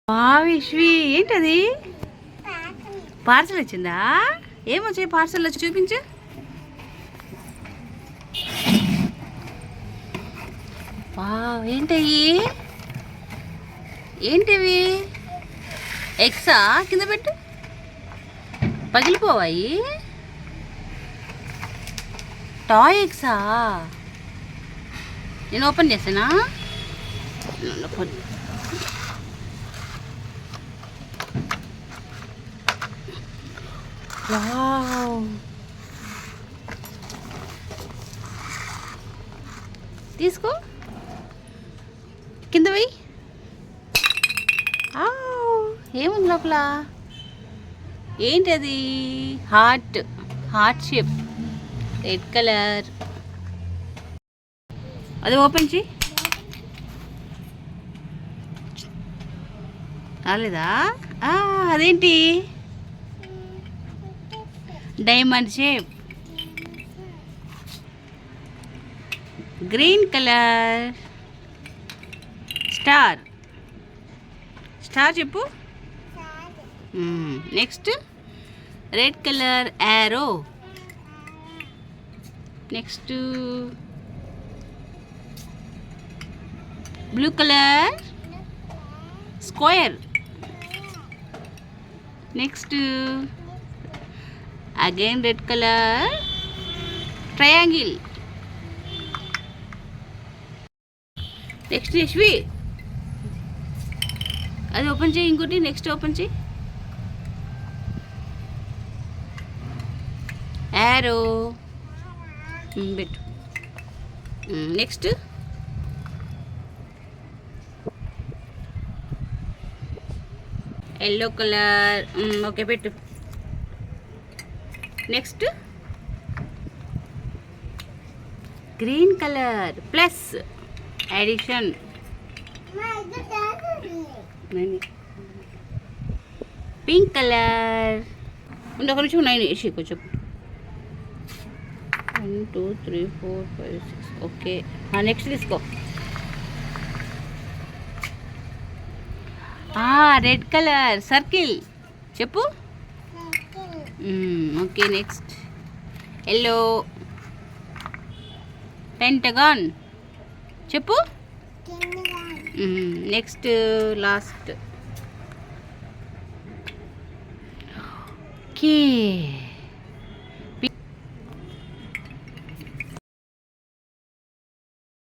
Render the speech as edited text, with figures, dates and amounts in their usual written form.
విశ్వి ఏంటది? పార్సల్ వచ్చిందా? ఏమొచ్చాయి పార్సల్ వచ్చి చూపించు. ఏంటయ్యి? ఏంటివి? ఎగ్సా? కింద పెట్టు. పగిలిపోవాయి. టాయ్ ఎగ్సా? నేను ఓపెన్ చేసానా? వావ్, తీసుకో, కింద పోయి. ఏముంది లోపల? ఏంటది? Heart shape, red colour. అది ఓపెన్ చేయి. రాలేదా? అదేంటి? Diamond shape, green colour, star చెప్పు. Next red colour arrow. Next blue colour square. Next again red colour triangle. Next Yashvi అది ఓపెన్ చేయి. ఇంకోటి నెక్స్ట్ ఓపెన్ చేయి. యారో పెట్టు. Next yellow colour. ఓకే పెట్టు. Next green colour plus addition. Pink colour. ఒక నిమిషం నేను వేసి కొంచెం 1 2 3 4 5 6. ఓకే, నెక్స్ట్ తీసుకో. రెడ్ కలర్ సర్కిల్ చెప్పు. ఓకే, నెక్స్ట్ ఎల్లో పెంటగాన్ చెప్పు. Next last okay.